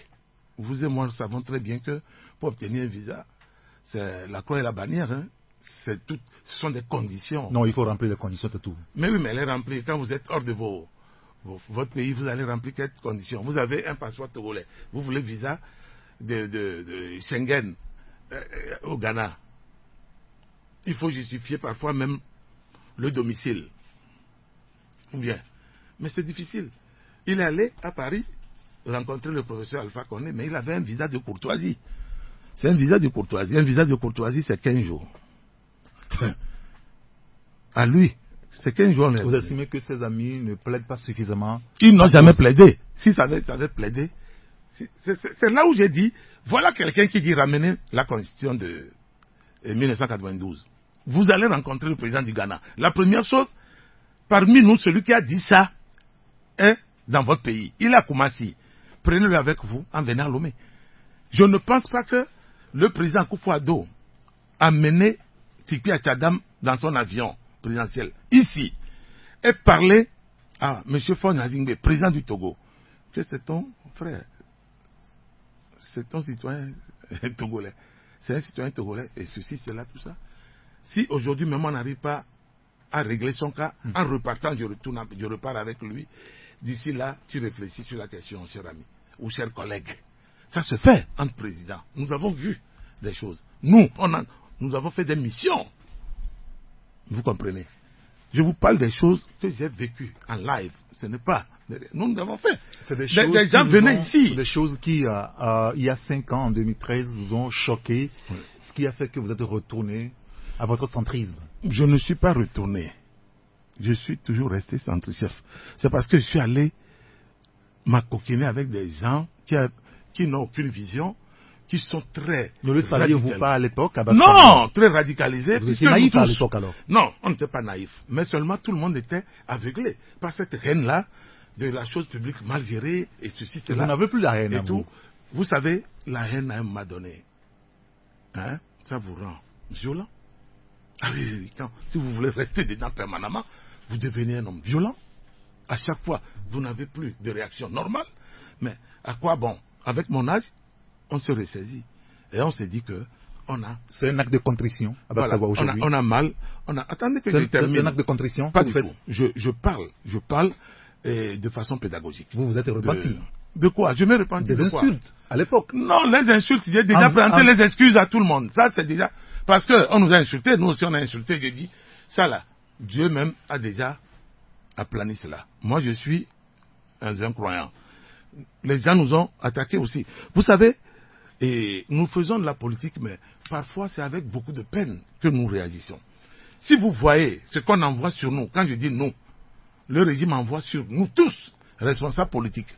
vous et moi, nous savons très bien que pour obtenir un visa, c'est la croix et la bannière. Hein. Ce sont des conditions. Non, il faut remplir les conditions, c'est tout. Mais oui, mais elle est remplie. Quand vous êtes hors de votre pays, vous allez remplir quelques conditions. Vous avez un passeport togolais. Vous voulez visa de Schengen au Ghana. Il faut justifier parfois même le domicile. Ou bien. Mais c'est difficile. Il est allé à Paris rencontrer le professeur Alpha Condé, mais il avait un visa de courtoisie. C'est un visa de courtoisie. Un visa de courtoisie, c'est 15 jours. À lui, c'est 15 jours. Vous estimez que ses amis ne plaident pas suffisamment? Ils n'ont jamais plaidé. Si ça avait plaidé, c'est là où j'ai dit, voilà quelqu'un qui dit ramener la constitution de 1992. Vous allez rencontrer le président du Ghana. La première chose, parmi nous, celui qui a dit ça est dans votre pays. Il a commencé. Prenez-le avec vous en venant à Lomé. Je ne pense pas que le président Akufo-Addo a mené Tikpi Atchadam dans son avion présidentiel, ici, et parlé à M. Faure Gnassingbé, président du Togo, que c'est ton frère, c'est ton citoyen togolais. C'est un citoyen togolais, et ceci, cela, tout ça. Si aujourd'hui même on n'arrive pas à régler son cas, en repartant, je repars avec lui. D'ici là, tu réfléchis sur la question, cher ami, ou cher collègue. Ça se fait entre présidents. Nous avons vu des choses. Nous avons fait des missions. Vous comprenez? Je vous parle des choses que j'ai vécues en live. Ce n'est pas... Nous avons fait. C'est des choses des gens venaient ici. C'est des choses qui, il y a 5 ans, en 2013, vous ont choqué. Oui. Ce qui a fait que vous êtes retourné à votre centrisme. Je ne suis pas retourné. Je suis toujours resté centriste. C'est parce que je suis allé m'acoquiner avec des gens qui n'ont aucune vision, qui sont très... Ne le saviez-vous pas à l'époque? Non, très radicalisés. Vous étiez naïf à l'époque alors? Non, on n'était pas naïf. Mais seulement tout le monde était aveuglé par cette haine-là de la chose publique mal gérée et ceci, cela. Vous n'avez plus la haine et à tout. Vous savez, la haine à un moment donné, hein, ça vous rend violent. Ah oui, si vous voulez rester dedans permanemment, vous devenez un homme violent. À chaque fois, vous n'avez plus de réaction normale. Mais à quoi bon? Avec mon âge, on se ressaisit. Et on s'est dit que c'est un acte de contrition. Voilà, on a mal. Attendez que je termine. C'est un acte de contrition. Pas du tout. Je parle de façon pédagogique. Vous êtes repenti. De quoi? Je me repenti de quoi? Des insultes à l'époque. Non, les insultes, j'ai déjà présenté les excuses à tout le monde. Ça, c'est déjà parce que on nous a insultés, nous aussi on a insulté. Je dis ça là. Dieu même a déjà aplani cela. Moi, je suis un croyant. Les gens nous ont attaqués aussi. Vous savez, et nous faisons de la politique, mais parfois c'est avec beaucoup de peine que nous réagissons. Si vous voyez ce qu'on envoie sur nous, quand je dis nous, le régime envoie sur nous tous, responsables politiques,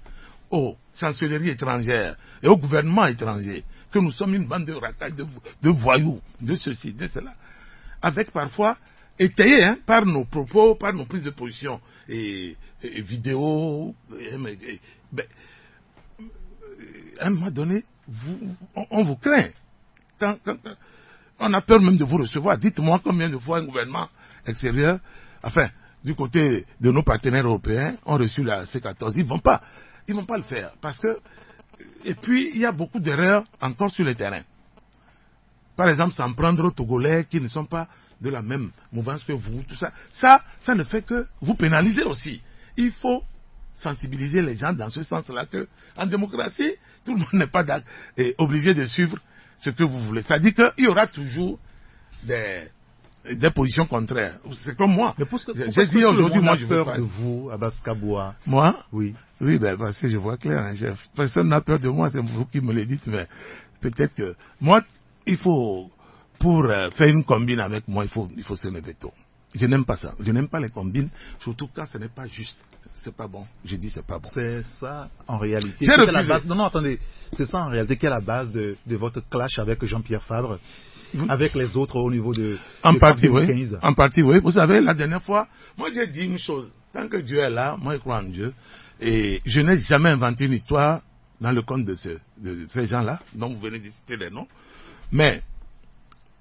aux chancelleries étrangères et au gouvernement étranger, que nous sommes une bande de racailles, de voyous, de ceci, de cela, avec parfois étayé par nos propos, par nos prises de position et vidéos. À un moment donné, on vous craint. On a peur même de vous recevoir. Dites-moi combien de fois un gouvernement extérieur, enfin, du côté de nos partenaires européens, ont reçu la C14. Ils vont pas le faire. Parce que, et puis, il y a beaucoup d'erreurs encore sur le terrain. Par exemple, s'en prendre aux Togolais qui ne sont pas de la même mouvance que vous, tout ça. Ça ne fait que vous pénaliser aussi. Il faut sensibiliser les gens dans ce sens-là que, en démocratie, tout le monde n'est pas obligé de suivre ce que vous voulez. Ça dit qu'il y aura toujours des positions contraires. C'est comme moi. J'ai dit aujourd'hui, moi, je peur de vous, Abbas Kabouya. Moi? Oui. Oui, parce que je vois clair, chef. Personne n'a peur de moi, c'est vous qui me le dites, mais peut-être que moi, il faut, pour faire une combine avec moi, il faut se lever tôt. Je n'aime pas ça. Je n'aime pas les combines, surtout quand ce n'est pas juste. C'est pas bon. Je dis c'est pas bon. C'est ça en réalité. J'ai refusé. Non, attendez. C'est ça en réalité qui est la base de votre clash avec Jean-Pierre Fabre, avec les autres au niveau de. En partie, oui. En partie, oui. Vous savez, la dernière fois, moi j'ai dit une chose. Tant que Dieu est là, moi je crois en Dieu. Et je n'ai jamais inventé une histoire dans le compte de ces gens-là, dont vous venez de citer les noms. Mais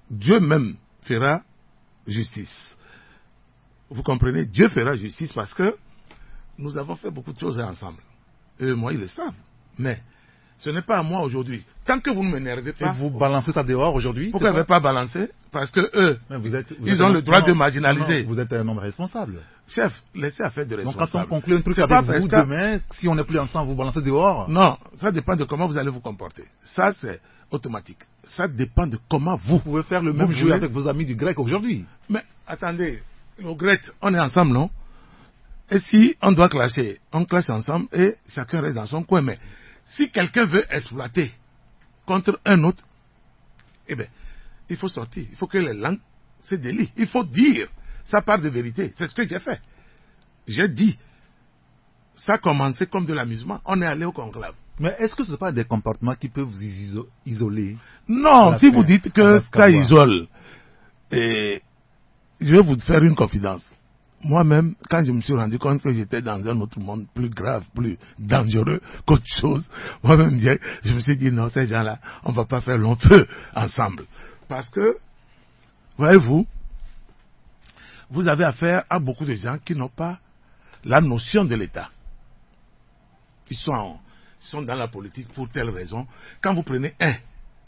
Dieu même fera justice. Vous comprenez? Dieu fera justice parce que nous avons fait beaucoup de choses ensemble. Et moi, ils le savent. Mais ce n'est pas à moi aujourd'hui. Tant que vous ne m'énervez pas. Et vous balancez ça dehors aujourd'hui? Pourquoi vous n'avez pas balancé? Parce que eux, ils ont le droit de marginaliser. Non, vous êtes un homme responsable. Chef, laissez affaire de responsable. Donc quand on conclut un truc avec vous demain, si on n'est plus ensemble, vous balancez dehors? Non, ça dépend de comment vous allez vous comporter. Ça, c'est automatique. Ça dépend de comment vous pouvez faire le même jeu avec vos amis du grec aujourd'hui. Mais attendez, au grec, on est ensemble, non? Et si on doit clasher, on clash ensemble et chacun reste dans son coin. Mais si quelqu'un veut exploiter contre un autre, eh bien, il faut sortir. Il faut que les langues se délient. Il faut dire sa part de vérité. C'est ce que j'ai fait. J'ai dit. Ça a commencé comme de l'amusement. On est allé au conclave. Mais est-ce que ce n'est pas des comportements qui peuvent vous isoler? Non, si vous dites que ça isole, et je vais vous faire une confidence. Moi-même, quand je me suis rendu compte que j'étais dans un autre monde plus grave, plus dangereux qu'autre chose, moi-même, je me suis dit, non, ces gens-là, on ne va pas faire long feu ensemble. Parce que, voyez-vous, vous avez affaire à beaucoup de gens qui n'ont pas la notion de l'État. Ils sont dans la politique pour telle raison. Quand vous prenez 1,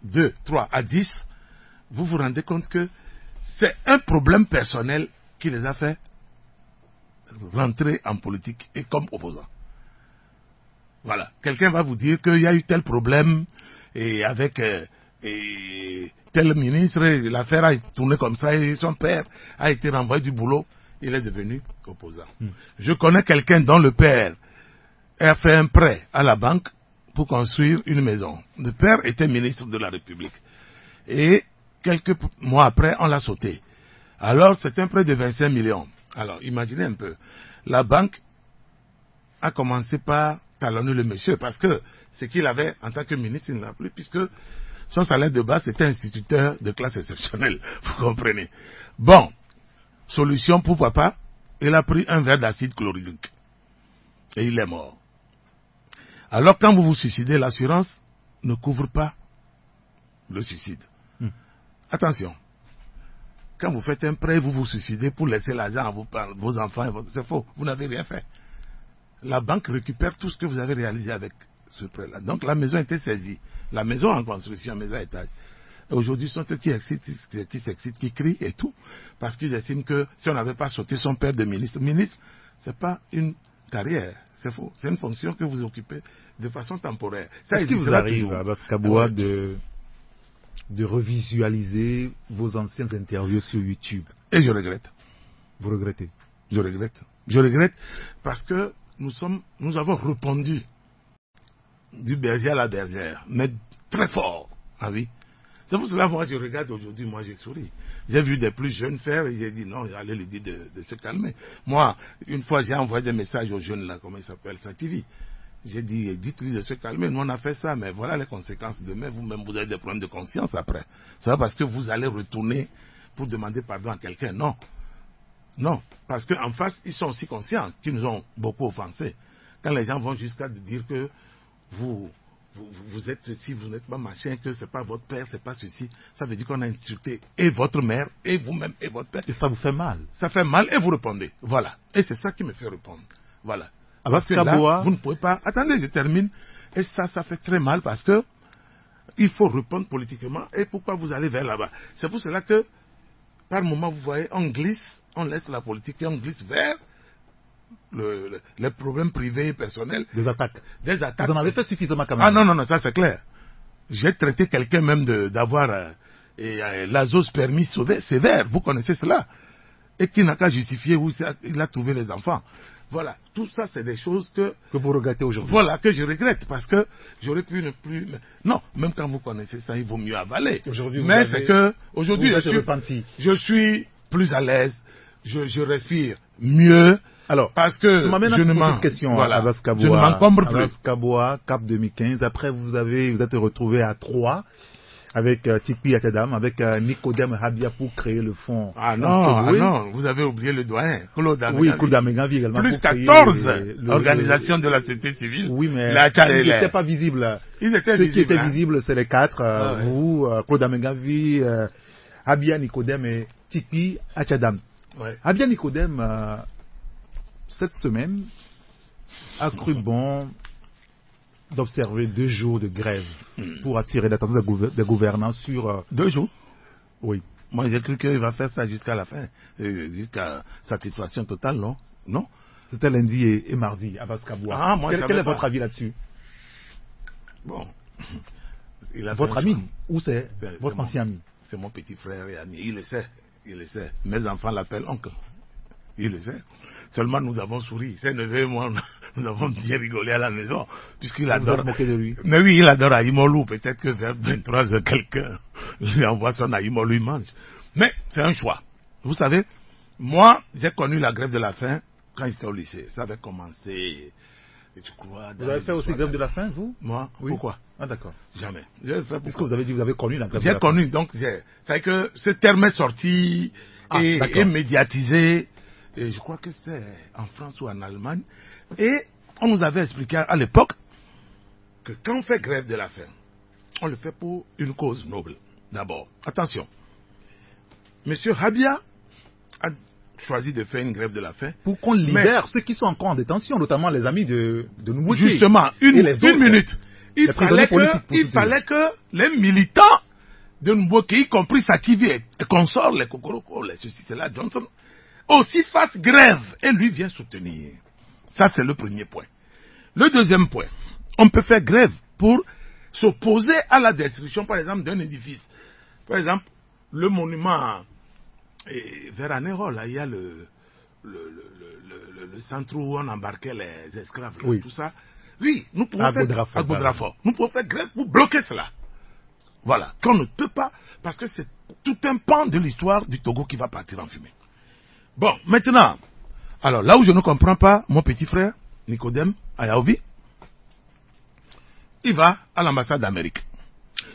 2, 3 à 10, vous vous rendez compte que c'est un problème personnel qui les a fait rentrer en politique et comme opposant. Voilà. Quelqu'un va vous dire qu'il y a eu tel problème et avec tel ministre, l'affaire a tourné comme ça et son père a été renvoyé du boulot, il est devenu opposant. Je connais quelqu'un dont le père a fait un prêt à la banque pour construire une maison. Le père était ministre de la République. Et quelques mois après, on l'a sauté. Alors, c'est un prêt de 25 millions. Alors, imaginez un peu. La banque a commencé par talonner le monsieur parce que ce qu'il avait en tant que ministre, il n'a plus, puisque son salaire de base était instituteur de classe exceptionnelle. Vous comprenez? Bon, solution pour papa, il a pris un verre d'acide chlorhydrique. Et il est mort. Alors, quand vous vous suicidez, l'assurance ne couvre pas le suicide. Attention. Quand vous faites un prêt, vous vous suicidez pour laisser l'argent à vos enfants. C'est faux. Vous n'avez rien fait. La banque récupère tout ce que vous avez réalisé avec ce prêt-là. Donc la maison était saisie. La maison en construction, maison à étage. Et aujourd'hui, ce sont eux qui s'excitent, qui crient et tout. Parce qu'ils estiment que si on n'avait pas sauté son père de ministre, c'est pas une carrière. C'est faux. C'est une fonction que vous occupez de façon temporaire. Est-ce qu'il vous arrive, Abbas Kabua, de revisualiser vos anciennes interviews sur YouTube? Et je regrette. Vous regrettez? Je regrette. Je regrette parce que nous avons répondu du berger à la bergère, mais très fort. Ah oui. C'est pour cela que moi je regarde aujourd'hui, moi je souris. J'ai vu des plus jeunes faire et j'ai dit non, j'allais lui dire de se calmer. Moi, une fois j'ai envoyé des messages aux jeunes là, comment ils s'appellent, Sativi. J'ai dit, dites-lui de se calmer, nous on a fait ça, mais voilà les conséquences. Demain, vous-même, vous avez des problèmes de conscience après. C'est pas parce que vous allez retourner pour demander pardon à quelqu'un, non. Non, parce qu'en face, ils sont aussi conscients qu'ils nous ont beaucoup offensés. Quand les gens vont jusqu'à dire que vous êtes ceci, vous n'êtes pas machin, que c'est pas votre père, c'est pas ceci, ça veut dire qu'on a insulté et votre mère, et vous-même, et votre père. Et ça vous fait mal. Ça fait mal et vous répondez. Voilà. Et c'est ça qui me fait répondre. Voilà. Parce que là, vous ne pouvez pas... Attendez, je termine. Et ça fait très mal parce que il faut répondre politiquement. Et pourquoi vous allez vers là-bas? C'est pour cela que, par moment, vous voyez, on glisse, on laisse la politique et on glisse vers les problèmes privés et personnels. Des attaques. Des attaques. Vous en avez fait suffisamment quand même. Ah non, ça c'est clair. J'ai traité quelqu'un même d'avoir l'azospermie sévère. Vous connaissez cela. Et qui n'a qu'à justifier où il a trouvé les enfants. Voilà, tout ça c'est des choses que vous regrettez aujourd'hui. Voilà, que je regrette parce que j'aurais pu ne plus... Non, même quand vous connaissez ça, il vaut mieux avaler. Mais c'est que aujourd'hui je suis plus à l'aise, je respire mieux. Alors, parce que je ne m'encombre plus. Abbas Kabua, Cap 2015. Après, vous êtes retrouvé à 3 avec Tikpi Atedam, avec Nicodème Habia pour créer le fonds. Ah non, vous avez oublié le doyen, Claude Amegavi. Oui, Claude Amegavi également. Plus 14 organisations de la société civile. Oui, mais ils n'étaient pas visibles. Ceux qui étaient visibles, c'est les 4. Vous, Claude Amegavi, Habia Nicodème et Tikpi Atedam. Ouais. Habia Nicodème, cette semaine, a cru bon d'observer 2 jours de grève pour attirer l'attention des gouvernants sur... 2 jours? Oui. Moi, j'ai cru qu'il va faire ça jusqu'à la fin, jusqu'à satisfaction totale, non? Non? C'était lundi et mardi, Abbas Kabua. Quel est votre avis là-dessus? Bon. Votre ami? Ou c'est votre ancien ami? C'est mon petit frère et ami. Il le sait. Mes enfants l'appellent oncle. Il le sait. Seulement nous avons souri. Ses neveux et moi, nous avons bien rigolé à la maison. Puisqu'il adore. Vous êtes moqué de lui. Mais oui, il adore Aïmolou. Peut-être que vers 23h, quelqu'un lui envoie son Aïmolou, il mange. Mais c'est un choix. Vous savez, moi, j'ai connu la grève de la faim quand j'étais au lycée. Ça avait commencé, je crois. Vous avez fait aussi grève de la faim, vous? Moi? Oui. Pourquoi? Ah, d'accord. Jamais. Puisque vous avez dit que vous avez connu la grève de la faim. J'ai connu, donc c'est que ce terme est sorti et médiatisé. Et je crois que c'est en France ou en Allemagne. Et on nous avait expliqué à l'époque que quand on fait grève de la faim, on le fait pour une cause noble. D'abord, attention. Monsieur Habia a choisi de faire une grève de la faim. Pour qu'on libère ceux qui sont encore en détention, notamment les amis de Numboké. Justement, une minute. Il fallait que les militants de Numboké, y compris Sativi et consorts, les Kokoroko, les ceci, cela, Johnson, aussi fasse grève et lui vient soutenir. Ça, c'est le premier point. Le deuxième point, on peut faire grève pour s'opposer à la destruction, par exemple, d'un édifice. Par exemple, le monument vers Anéro, là, il y a le centre où on embarquait les esclaves, là, tout ça. Oui, nous pouvons nous pouvons faire grève pour bloquer cela. Voilà, qu'on ne peut pas, parce que c'est tout un pan de l'histoire du Togo qui va partir en fumée. Bon, maintenant, alors là où je ne comprends pas, mon petit frère, Nicodème Ayaobi, il va à l'ambassade d'Amérique.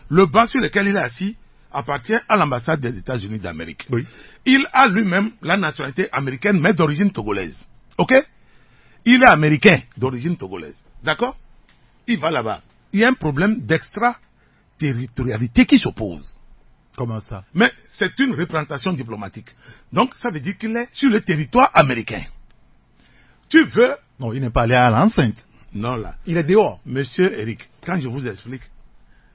Le banc sur lequel il est assis appartient à l'ambassade des États-Unis d'Amérique. Oui. Il a lui-même la nationalité américaine, mais d'origine togolaise. Ok? Il est américain d'origine togolaise. D'accord? Il va là-bas. Il y a un problème d'extraterritorialité qui s'oppose. Comment ça? Mais c'est une représentation diplomatique. Donc ça veut dire qu'il est sur le territoire américain. Tu veux... Non, il n'est pas allé à l'enceinte. Non, là. Il est dehors. Monsieur Eric, quand je vous explique,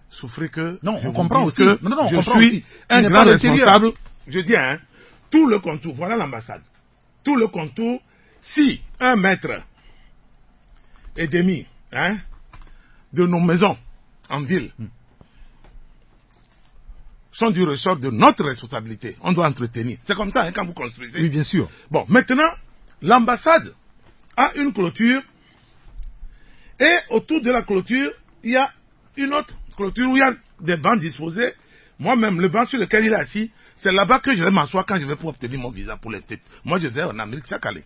souffrez que... Non, je on vous comprend dise aussi. que Non, on je comprend suis aussi. un Il n'est grand pas l'intérieur. responsable. Je dis, hein, tout le contour, voilà l'ambassade. Tout le contour, si 1 mètre et demi hein, de nos maisons en ville sont du ressort de notre responsabilité. On doit entretenir. C'est comme ça hein, quand vous construisez. Oui, bien sûr. Bon, maintenant, l'ambassade a une clôture et autour de la clôture, il y a une autre clôture où il y a des bancs disposés. Moi-même, le banc sur lequel il est assis, c'est là-bas que je vais m'asseoir quand je vais pour obtenir mon visa pour l'estate. Moi, je vais en Amérique chaque année.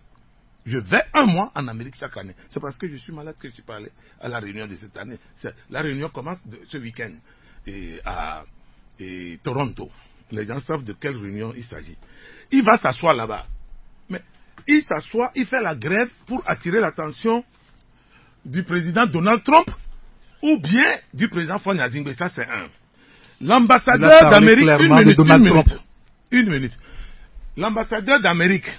Je vais 1 mois en Amérique chaque année. C'est parce que je suis malade que je suis pas allé à la réunion de cette année. La réunion commence ce week-end à Toronto. Les gens savent de quelle réunion il s'agit. Il va s'asseoir là-bas. Mais il s'assoit, il fait la grève pour attirer l'attention du président Donald Trump ou bien du président Faure Gnassingbé. Ça, c'est un. L'ambassadeur d'Amérique, une minute. L'ambassadeur d'Amérique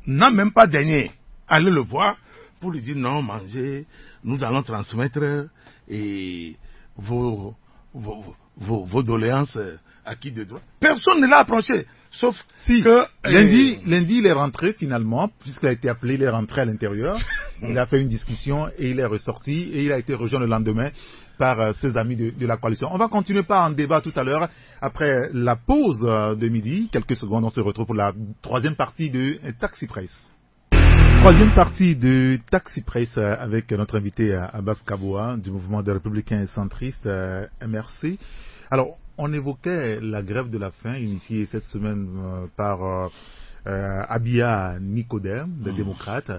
n'a même pas daigné aller le voir pour lui dire non, mangez, nous allons transmettre et vos doléances à qui de droit. Personne ne l'a approché, sauf si que... lundi, il est rentré finalement, puisqu'il a été appelé, il est rentré à l'intérieur. Il a fait une discussion et il est ressorti et il a été rejoint le lendemain par ses amis de la coalition. On va continuer par un débat tout à l'heure. Après la pause de midi, quelques secondes, on se retrouve pour la 3e partie de Taxi Presse. 3e partie de Taxi Presse avec notre invité Abbas Kaboua du mouvement des Républicains centristes MRC. Alors, on évoquait la grève de la faim initiée cette semaine par Abia Nicodème, des démocrates.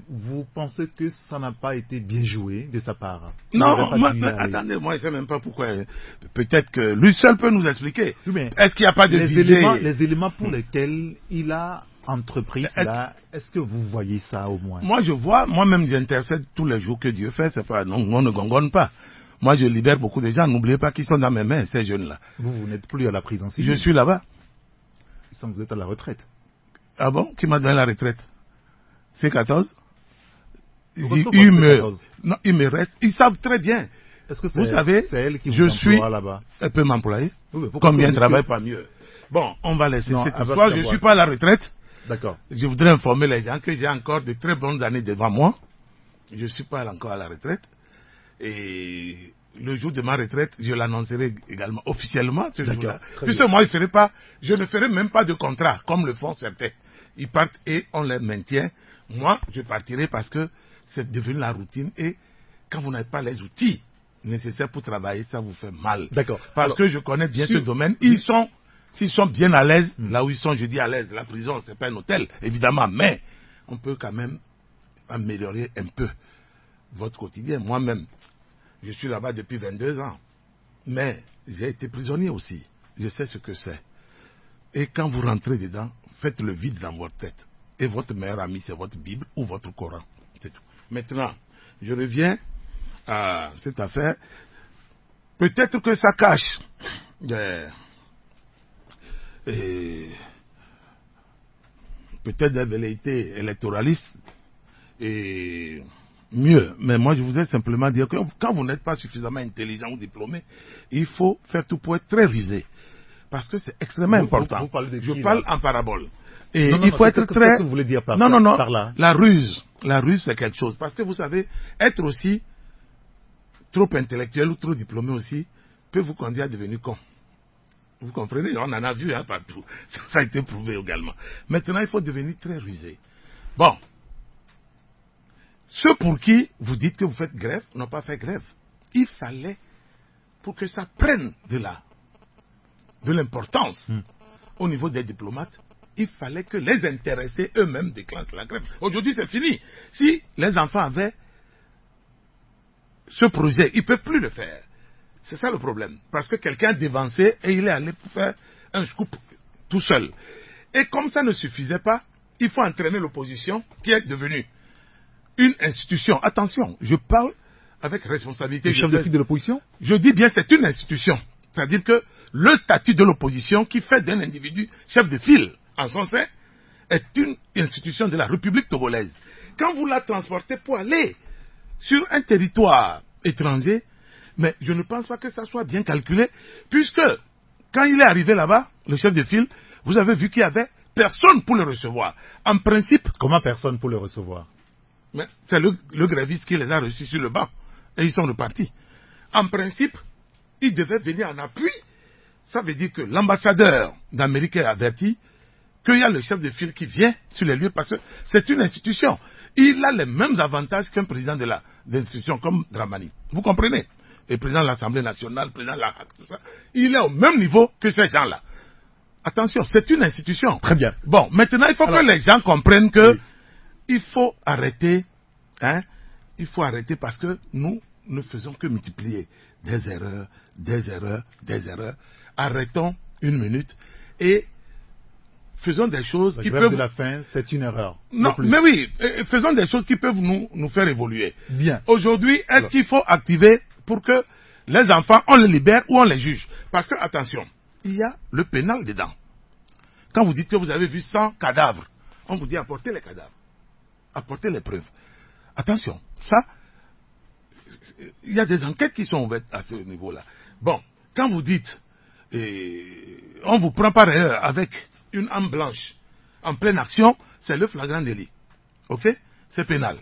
Vous pensez que ça n'a pas été bien joué de sa part? Non, mais attendez, moi je ne sais même pas pourquoi. Peut-être que lui seul peut nous expliquer. Oui, est-ce qu'il n'y a pas de les éléments pour lesquels il a entrepris cela, est-ce que vous voyez ça au moins? Moi je vois, moi-même j'intercède tous les jours que Dieu fait, c'est pas, non, on ne gongonne pas. Moi je libère beaucoup de gens, n'oubliez pas qu'ils sont dans mes mains, ces jeunes-là. Vous n'êtes plus à la prison civile. Je suis là-bas. Vous êtes à la retraite. Ah bon? Qui m'a donné la retraite? C'est 14? Non, il me reste. Ils savent très bien. Est-ce que vous savez, c'est elle qui vous emploie là-bas? Elle peut m'employer. Oui, combien travaille pas mieux? Bon, on va laisser cette histoire. Je ne suis pas à la retraite. D'accord. Je voudrais informer les gens que j'ai encore de très bonnes années devant moi. Je ne suis pas encore à la retraite. Et le jour de ma retraite, je l'annoncerai également officiellement ce jour-là. Puisque moi, je ne ferai même pas de contrat, comme le font certains. Ils partent et on les maintient. Moi, je partirai parce que c'est devenu la routine. Et quand vous n'avez pas les outils nécessaires pour travailler, ça vous fait mal. D'accord. Parce que je connais bien ce domaine. S'ils sont bien à l'aise, là où ils sont, je dis à l'aise, la prison, c'est pas un hôtel, évidemment, mais on peut quand même améliorer un peu votre quotidien. Moi-même, je suis là-bas depuis 22 ans, mais j'ai été prisonnier aussi. Je sais ce que c'est. Et quand vous rentrez dedans, faites le vide dans votre tête. Et votre meilleur ami, c'est votre Bible ou votre Coran. C'est tout. Maintenant, je reviens à cette affaire. Peut-être que ça cache peut-être des velléités électoralistes et mieux. Mais moi, je voudrais simplement dire que quand vous n'êtes pas suffisamment intelligent ou diplômé, il faut faire tout pour être très rusé. Parce que c'est extrêmement important. Je parle en parabole. Et il faut être très... Qu'est-ce que vous voulez dire par là? La ruse. La ruse, c'est quelque chose. Parce que vous savez, être aussi trop intellectuel ou trop diplômé aussi peut vous conduire à devenir con. Vous comprenez? On en a vu partout. Ça a été prouvé également. Maintenant, il faut devenir très rusé. Bon. Ceux pour qui vous dites que vous faites grève n'ont pas fait grève. Il fallait, pour que ça prenne de l'importance au niveau des diplomates, il fallait que les intéressés eux-mêmes déclenchent la grève. Aujourd'hui, c'est fini. Si les enfants avaient ce projet, ils ne peuvent plus le faire. C'est ça le problème. Parce que quelqu'un a dévancé et il est allé pour faire un scoop tout seul. Et comme ça ne suffisait pas, il faut entraîner l'opposition qui est devenue une institution. Attention, je parle avec responsabilité. Le chef de file de l'opposition? Je dis bien c'est une institution. C'est-à-dire que le statut de l'opposition qui fait d'un individu chef de file en son sein est une institution de la République togolaise. Quand vous la transportez pour aller sur un territoire étranger, mais je ne pense pas que ça soit bien calculé, puisque quand il est arrivé là-bas, le chef de file, vous avez vu qu'il y avait personne pour le recevoir. En principe... Comment personne pour le recevoir? C'est le gréviste qui les a reçus sur le banc, et ils sont repartis. En principe, ils devaient venir en appui. Ça veut dire que l'ambassadeur d'Amérique est averti qu'il y a le chef de file qui vient sur les lieux, parce que c'est une institution. Il a les mêmes avantages qu'un président de l'institution comme Dramani. Vous comprenez? Et président de l'Assemblée nationale, président de la HAC, tout ça. Il est au même niveau que ces gens-là. Attention, c'est une institution. Très bien. Bon, maintenant, il faut que les gens comprennent que il faut arrêter, il faut arrêter parce que nous ne faisons que multiplier des erreurs, des erreurs, des erreurs. Arrêtons une minute et faisons des choses qui peuvent... de la faim, c'est une erreur. Non, mais oui, faisons des choses qui peuvent nous faire évoluer. Bien. Aujourd'hui, est-ce qu'il faut activer pour que les enfants, on les libère ou on les juge? Parce que, attention, il y a le pénal dedans. Quand vous dites que vous avez vu 100 cadavres, on vous dit apportez les cadavres, apportez les preuves. Attention, ça, il y a des enquêtes qui sont ouvertes à ce niveau-là. Bon, quand vous dites, on vous prend par erreur avec une arme blanche en pleine action, c'est le flagrant délit. Ok? C'est pénal.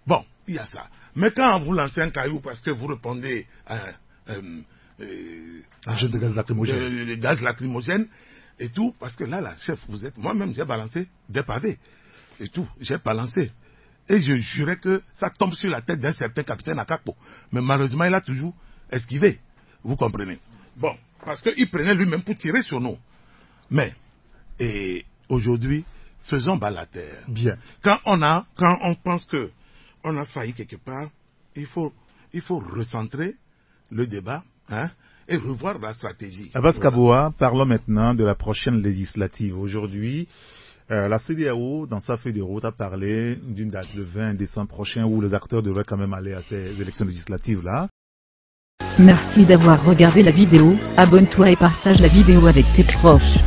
Bon, il y a ça. Mais quand vous lancez un caillou parce que vous répondez à un jeu de gaz lacrymogène. De gaz lacrymogène et tout, parce que là, chef, vous êtes... Moi-même, j'ai balancé des pavés et tout. J'ai balancé. Et je jurais que ça tombe sur la tête d'un certain capitaine Akakpo. Mais malheureusement, il a toujours esquivé. Vous comprenez? Bon, parce qu'il prenait lui-même pour tirer sur nous. Mais, aujourd'hui, faisons bas la terre. Bien. Quand on pense que on a failli quelque part, il faut recentrer le débat, et revoir la stratégie. Abbas Kaboua, parlons maintenant de la prochaine législative. Aujourd'hui, la CEDEAO, dans sa feuille de route, a parlé d'une date, le 20 décembre prochain, où les acteurs devraient quand même aller à ces élections législatives-là. Merci d'avoir regardé la vidéo, abonne-toi et partage la vidéo avec tes proches.